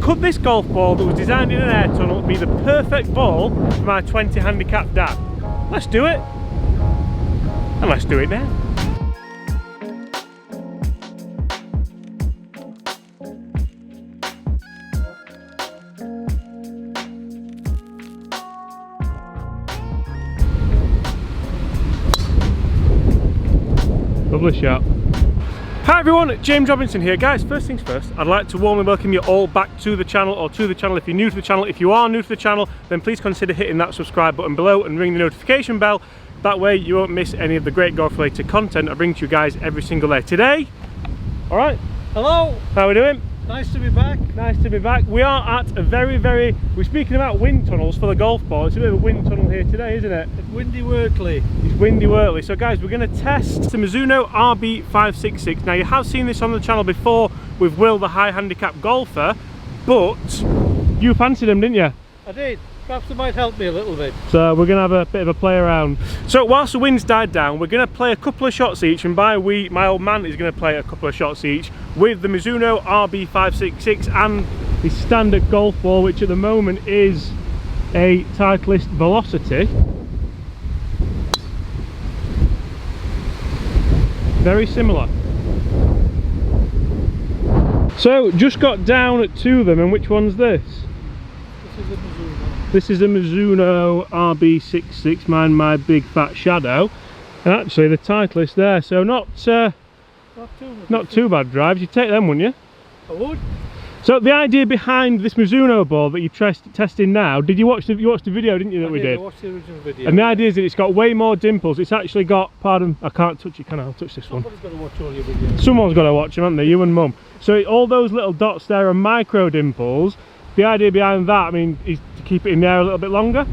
could this golf ball that was designed in an air tunnel be the perfect ball for my 20 handicap dad? Let's do it. And let's do it now. Lovely shot. Hi everyone, James Robinson here. Guys, first things first, I'd like to warmly welcome you all back to the channel, or to the channel if you're new to the channel. If you are new to the channel, then please consider hitting that subscribe button below and ring the notification bell. That way you won't miss any of the great golf related content I bring to you guys every single day. Today, alright, hello, how are we doing? Nice to be back. Nice to be back. We are at a we're speaking about wind tunnels for the golf ball. It's a bit of a wind tunnel here today, isn't it? It's windy Wortley. It's windy Wortley. So guys, we're going to test the Mizuno RB566. Now you have seen this on the channel before with Will, the high handicap golfer, but you fancied him, didn't you? I did. Perhaps it might help me a little bit. So we're going to have a bit of a play around. So whilst the wind's died down, we're going to play a couple of shots each, and by we, my old man is going to play a couple of shots each with the Mizuno RB566 and the standard golf ball, which at the moment is a Titleist Velocity. Very similar. So just got down to them, and which one's this? This is a Mizuno. This is a Mizuno RB66, my big fat shadow, and actually the Titleist there, so not too bad drives. You'd take them, wouldn't you? I would. So the idea behind this Mizuno ball that you're testing now, did you watch the video, didn't you, that we did? I watched the original video. And the idea is that it's got way more dimples. It's actually got, pardon, I can't touch it, can I? I'll touch this one. Somebody's got to watch all your videos. Someone's got to watch them, haven't they? You and Mum. So all those little dots there are micro dimples. The idea behind that, I mean, is to keep it in the air a little bit longer.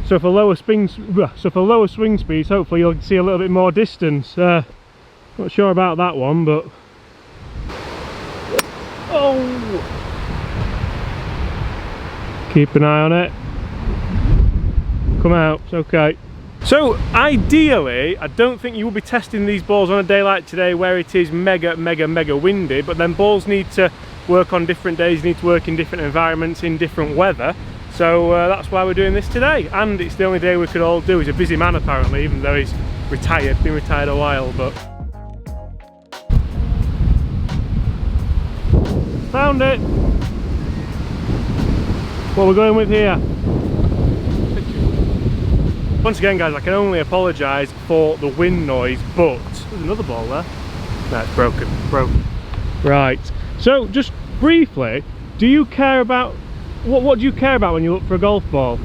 So for lower swing speeds, hopefully you'll see a little bit more distance. Not sure about that one, but oh, keep an eye on it. Come out, it's okay. So ideally, I don't think you will be testing these balls on a day like today where it is mega windy, but then balls need to work on different days, need to work in different environments, in different weather. So that's why we're doing this today, and it's the only day we could all do. He's a busy man apparently, even though he's retired, been retired a while, but found it. What we're going with here. Once again guys, I can only apologise for the wind noise, but there's another ball there. No, it's broken. Right, so just briefly, do you care about what do you care about when you look for a golf ball?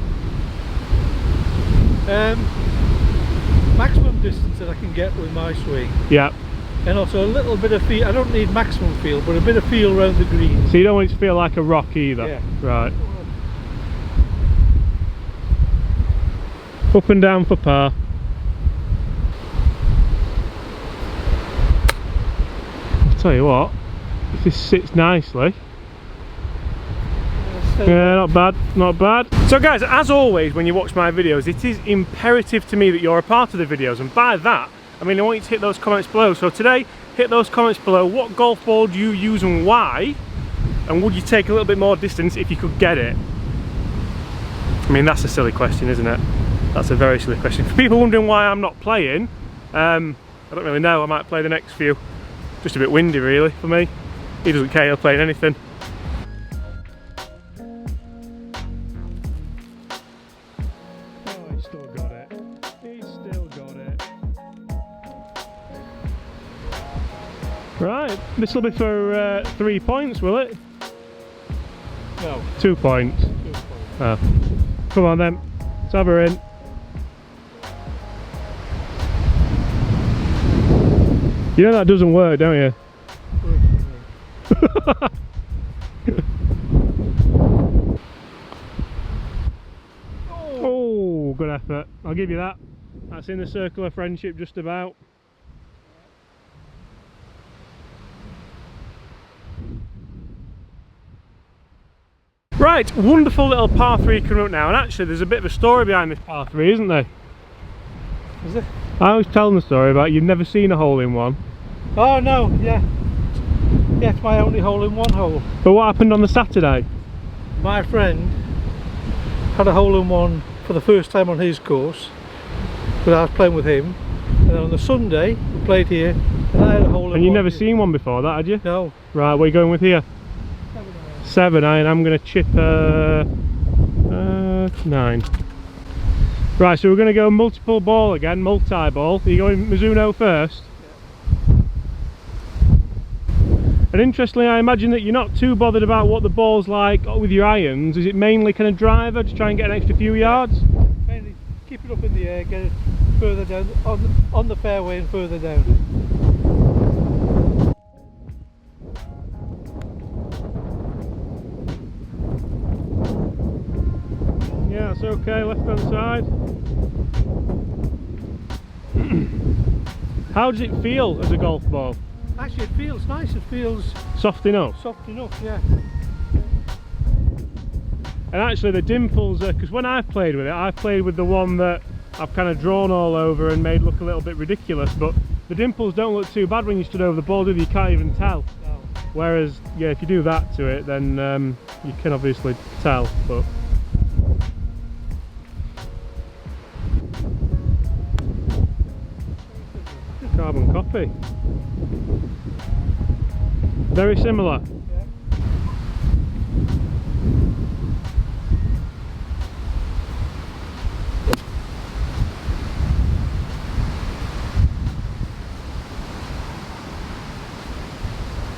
Maximum distance that I can get with my swing. Yeah. And also a little bit of feel. I don't need maximum feel, but a bit of feel around the green. So you don't want it to feel like a rock either? Yeah. Right. Up and down for par. I'll tell you what, if this sits nicely. Yeah, not bad, not bad. So guys, as always when you watch my videos, it is imperative to me that you're a part of the videos, and by that I mean I want you to hit those comments below. So today, hit those comments below. What golf ball do you use and why? And would you take a little bit more distance if you could get it? I mean, that's a silly question, isn't it? That's a very silly question. For people wondering why I'm not playing, I don't really know. I might play the next few. Just a bit windy really for me. He doesn't care, he'll play in anything. Right, this will be for 3 points, will it? No. 2 points. 2 points. Oh. Come on then, let's have her in. You know that doesn't work, don't you? Oh, good effort. I'll give you that. That's in the circle of friendship just about. Right, wonderful little par 3 coming up now, and actually there's a bit of a story behind this par 3, isn't there? Is it? I was telling the story about you've never seen a hole-in-one. Oh no, yeah. Yeah, it's my only hole-in-one hole. But what happened on the Saturday? my friend had a hole-in-one for the first time on his course, but I was playing with him, and then on the Sunday we played here and I had a hole-in-one. And you've never seen one before that, had you? No. Right, what are you going with here? 7 iron. I'm going to chip 9. Right, so we're going to go multiple ball again, multi-ball. Are you going Mizuno first? Yeah. And interestingly, I imagine that you're not too bothered about what the ball's like with your irons. Is it mainly kind of driver to try and get an extra few yards? Mainly keep it up in the air, get it further down, on the fairway and further down. Yeah, that's okay, left hand side. How does it feel as a golf ball? Actually, it feels nice, it feels Soft enough? soft enough, yeah. And actually the dimples, because when I've played with it, I've played with the one that I've kind of drawn all over and made look a little bit ridiculous, but the dimples don't look too bad when you stood over the ball, do they? You can't even tell. No. Whereas, yeah, if you do that to it, then you can obviously tell, but... Carbon copy. Very similar. Yeah.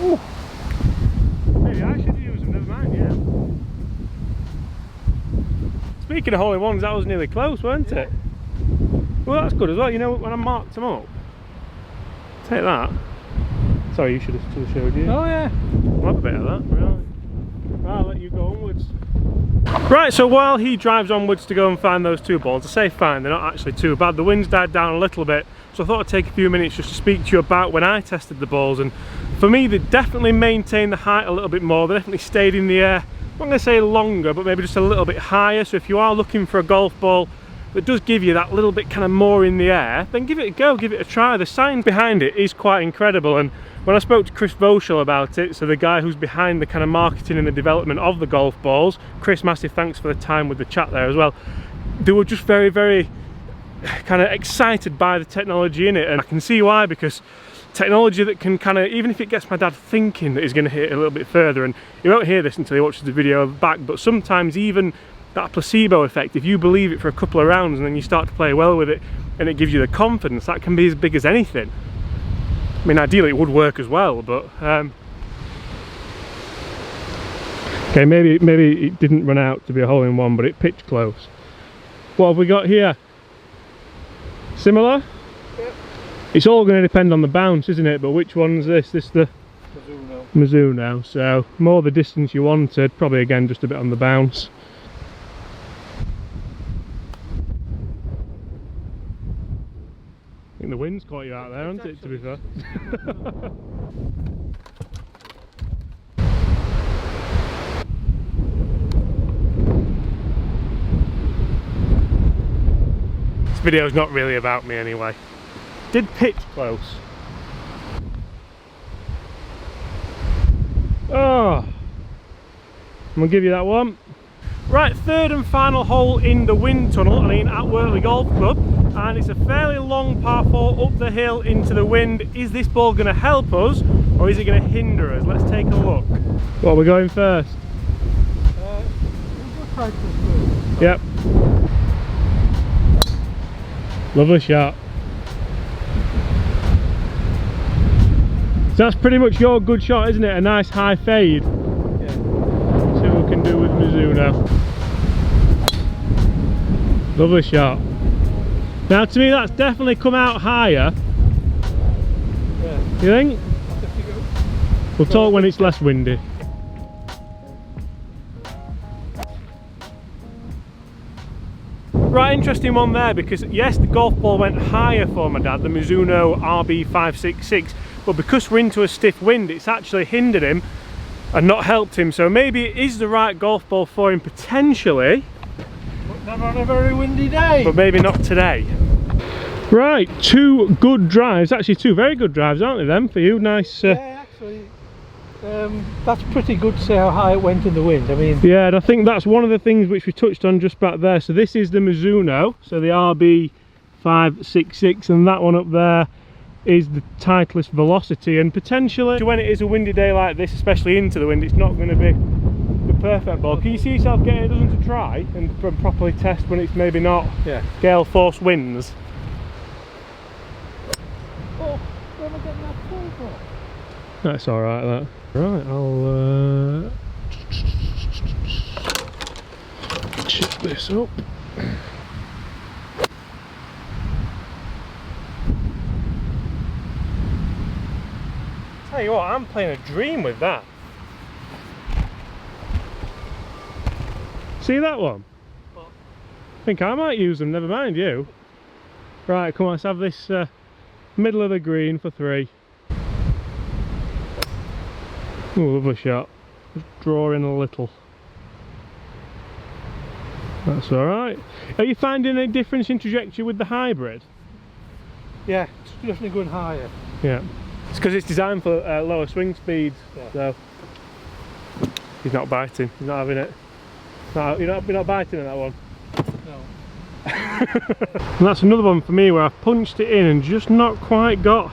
Ooh. Maybe I should use them, never mind, yeah. Speaking of hole-in-ones, that was nearly close, weren't it? Well, that's good as well, you know, when I marked them up. Take that. Sorry, you should have showed you. Oh yeah. I'll have a bit of that, right. I'll let you go onwards. Right, so while he drives onwards to go and find those 2 balls, I say fine, they're not actually too bad. The wind's died down a little bit, so I thought I'd take a few minutes just to speak to you about when I tested the balls. And for me, they definitely maintained the height a little bit more. They definitely stayed in the air, I'm not going to say longer, but maybe just a little bit higher. So if you are looking for a golf ball that does give you that little bit kind of more in the air, then give it a go, give it a try. The science behind it is quite incredible. And when I spoke to Chris Voschel about it, so the guy who's behind the kind of marketing and the development of the golf balls, Chris, massive thanks for the time with the chat there as well, they were just very, very kind of excited by the technology in it. And I can see why, because technology that can kind of, even if it gets my dad thinking that he's going to hit it a little bit further, and he won't hear this until he watches the video back, but sometimes even that placebo effect, if you believe it for a couple of rounds and then you start to play well with it and it gives you the confidence, that can be as big as anything. I mean, ideally it would work as well, but okay, maybe it didn't run out to be a hole-in-one, but it pitched close. What have we got here? Similar? Yep. It's all going to depend on the bounce, isn't it? But which one's this? This the Mizuno. So more the distance you wanted, probably again just a bit on the bounce. I think the wind's caught you out there, hasn't it, to be fair? This video's not really about me anyway. Did pitch close. Oh, I'm gonna give you that one. Right, 3rd and final hole in the wind tunnel, at Wortley Golf Club, and it's a fairly long par 4 up the hill into the wind. Is this ball going to help us, or is it going to hinder us? Let's take a look. What are we going first? We'll go first. Yep. Lovely shot. So that's pretty much your good shot, isn't it? A nice high fade. Yeah. See what we can do with Mizuno. Lovely shot. Now to me that's definitely come out higher. Yeah. You think? We'll talk when it's less windy. Right, interesting one there, because yes, the golf ball went higher for my dad, the Mizuno RB566, but because we're into a stiff wind, it's actually hindered him and not helped him. So maybe it is the right golf ball for him potentially, But not on a very windy day. but maybe not today. Right, 2 good drives, actually 2 very good drives, aren't they, them, for you? Nice. Yeah, actually, That's pretty good to see how high it went in the wind. I mean, yeah, and I think that's one of the things which we touched on just back there. So this is the Mizuno, so the RB566, and that one up there is the Titleist Velocity. And potentially, when it is a windy day like this, especially into the wind, it's not going to be the perfect ball. Can you see yourself getting a dozen to try and properly test when it's maybe not gale force winds? Oh, where am I getting that ball from? That's alright, that. Right, I'll chip this up. Tell you what, I'm playing a dream with that. See that one? What? I think I might use them, never mind you. Right, come on, let's have this middle of the green for 3. Ooh, lovely shot. Just draw in a little. That's alright. Are you finding a difference in trajectory with the hybrid? Yeah, it's definitely going higher. Yeah. It's because it's designed for lower swing speeds, so he's not biting, he's not having it. No, you're not biting in that one. No. And that's another one for me where I've punched it in and just not quite got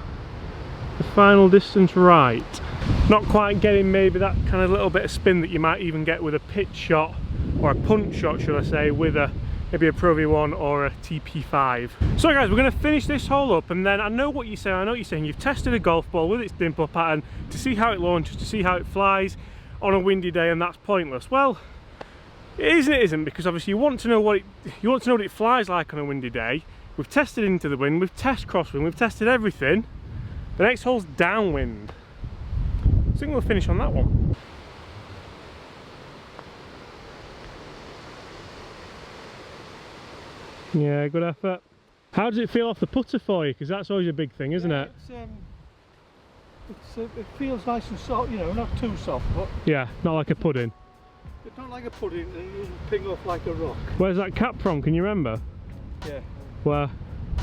the final distance right. Not quite getting maybe that kind of little bit of spin that you might even get with a pitch shot, or a punch shot should I say, with maybe a Pro-V1 or a TP5. So guys, we're going to finish this hole up, and then I know what you're saying, I know what you're saying. You've tested a golf ball with its dimple pattern to see how it launches, to see how it flies on a windy day, and that's pointless. Well, it is and it isn't, because obviously you want to know what it flies like on a windy day. We've tested into the wind, we've tested crosswind, we've tested everything. The next hole's downwind. I think we'll finish on that one. Yeah, good effort. How does it feel off the putter for you? Because that's always a big thing, isn't it? It feels nice and soft, you know, not too soft, but yeah, not like a pudding. It's not like a pudding, and it doesn't ping off like a rock. Where's that cap from? Can you remember? Yeah. Where?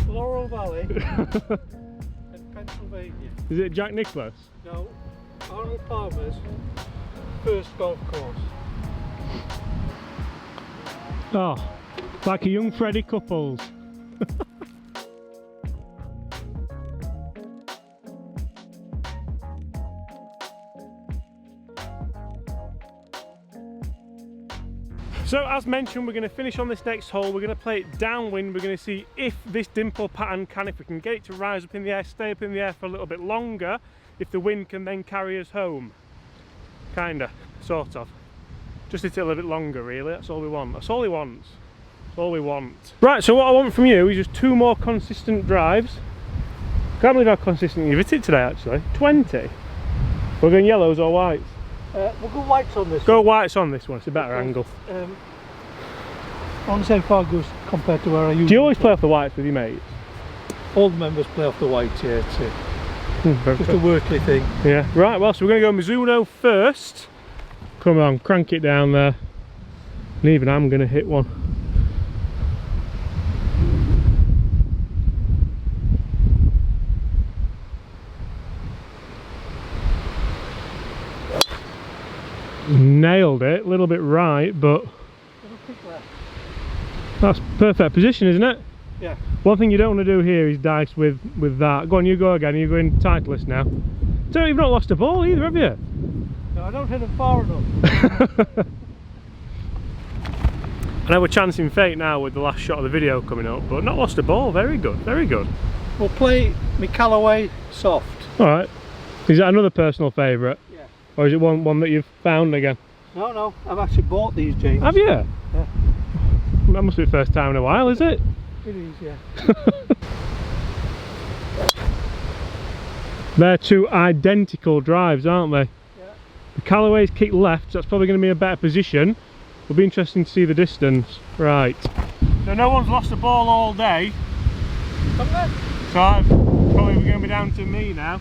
Laurel Valley in Pennsylvania. Is it Jack Nicklaus? No, Arnold Palmer's first golf course. Oh, like a young Freddie Couples. So as mentioned, we're going to finish on this next hole. We're going to play it downwind. We're going to see if this dimple pattern if we can get it to rise up in the air, stay up in the air for a little bit longer, if the wind can then carry us home. Kinda, sort of. Just a little bit longer really, that's all we want. That's all he wants. That's all we want. Right, so what I want from you is just 2 more consistent drives. Can't believe how consistent you've hit it today actually. 20. We're going yellows or whites? We'll go whites on this. Go whites on this one, it's a better angle. I want to see how far it goes compared to where I usually. Do you always play off the whites with your mates? All the members play off the whites, yeah, it's just a worky thing. Yeah, right, well, so we're going to go Mizuno first. Come on, crank it down there. And even I'm going to hit one. Nailed it, a little bit right, but that's perfect position, isn't it? Yeah. One thing you don't want to do here is dice with that. Go on, you go again. You're going Titleist now. So you've not lost a ball either, have you? No, I don't hit them far enough. I know we're chancing fate now with the last shot of the video coming up, but not lost a ball. Very good, very good. We'll play my Callaway soft. All right. Is that another personal favourite? Yeah. Or is it one that you've found again? No, I've actually bought these, James. Have you? Yeah. That must be the first time in a while, is it? It is, yeah. They're 2 identical drives, aren't they? Yeah. The Callaway's kick left, so that's probably going to be a better position. It'll be interesting to see the distance. Right. So no one's lost a ball all day. Come then. So it's probably going to be down to me now.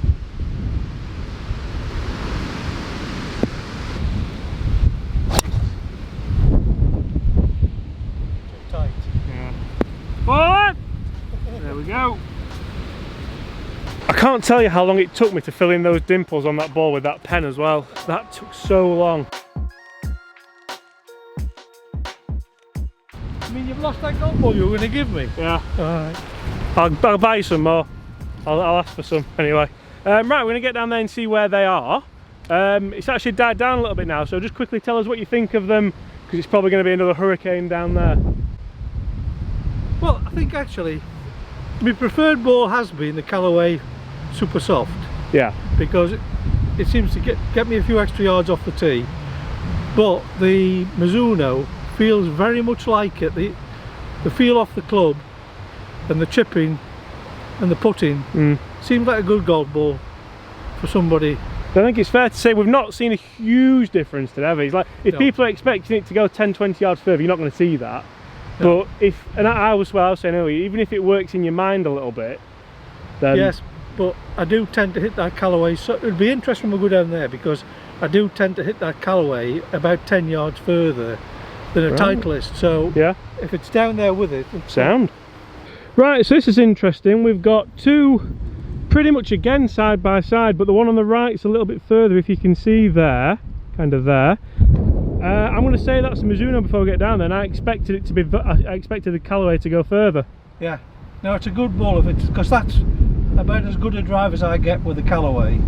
Tight. Yeah. Forward! There we go. I can't can't tell you how long it took me to fill in those dimples on that ball with that pen as well. That took so long. I mean, you've lost that golf ball you were going to give me. Yeah. Alright. I'll buy you some more. I'll ask for some anyway. Right, we're going to get down there and see where they are. It's actually died down a little bit now, so just quickly tell us what you think of them, because it's probably going to be another hurricane down there. Well, I think actually my preferred ball has been the Callaway Supersoft. Yeah. Because it seems to get me a few extra yards off the tee. But the Mizuno feels very much like it. The feel off the club and the chipping and the putting seems like a good golf ball for somebody. I think it's fair to say we've not seen a huge difference today, have we? It's like, if people are expecting it to go 10-20 yards further, you're not going to see that. No. But if, and I was saying earlier, even if it works in your mind a little bit, then... Yes, but I do tend to hit that Callaway, so it'd be interesting when we go down there, because I do tend to hit that Callaway about 10 yards further than a Titleist, so yeah, if it's down there with it... Sound. Right, so this is interesting. We've got two pretty much again side by side, but the one on the right is a little bit further, if you can see there, kind of there. I'm going to say that's a Mizuno before we get down there, and I expected it to be, I expected the Callaway to go further. Yeah, no, it's a good ball if it's, because that's about as good a drive as I get with the Callaway.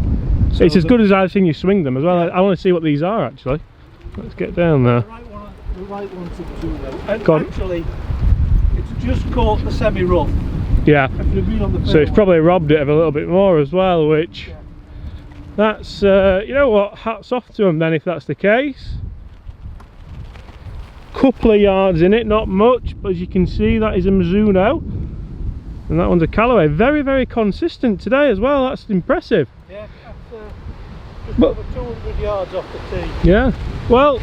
So it's as good as I've seen you swing them as well. Yeah. I want to see what these are actually. Let's get down there. The right one's a Mizuno. And actually, it's just caught the semi-rough. Yeah, so it's probably robbed it of a little bit more as well, which, that's, you know what, hats off to them then if that's the case. Couple of yards in it, not much, but as you can see that is a Mizuno and that one's a Callaway. Very, very consistent today as well. That's impressive. Yeah, that's just over 200 yards off the tee. Yeah, well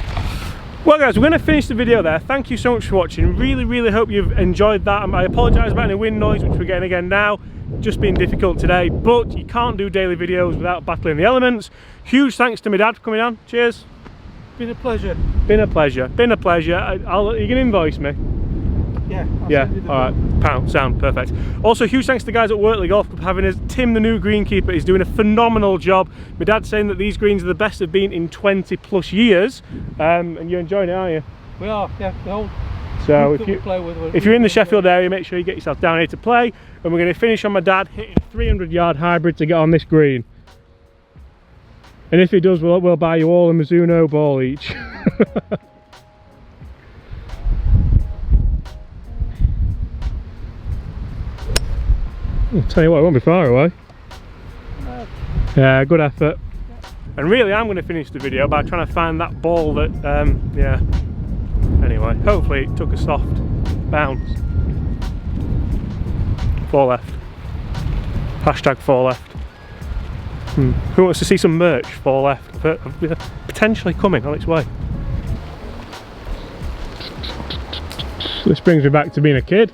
guys, we're going to finish the video there. Thank you so much for watching. Really hope you've enjoyed that. I apologise about any wind noise which we're getting again now, just being difficult today, but you can't do daily videos without battling the elements. Huge thanks to my dad for coming on. Cheers. Been a pleasure. Been a pleasure. Been a pleasure. You can invoice me. Yeah. Yeah. All right. Pound. Sound. Perfect. Also, huge thanks to the guys at Wortley Golf Club having us. Tim, the new greenkeeper, is doing a phenomenal job. My dad's saying that these greens are the best they've been in 20+ years. And you're enjoying it, aren't you? We are. Yeah. The whole so if you're in the Sheffield area, make sure you get yourself down here to play. And we're going to finish on my dad hitting a 300-yard hybrid to get on this green. And if he does, we'll buy you all a Mizuno ball each. I'll tell you what, it won't be far away. No. Yeah, good effort. Yeah. And really, I'm going to finish the video by trying to find that ball that, yeah. Anyway, hopefully it took a soft bounce. 4 left. Hashtag 4 left. Who wants to see some merch? 4 left. Potentially coming on its way. This brings me back to being a kid.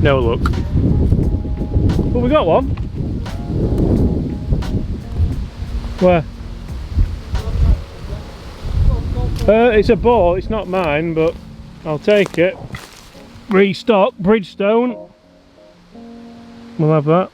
No luck. Well, we got one. Where? It's a ball, it's not mine, but I'll take it. Restock, Bridgestone. We'll have that.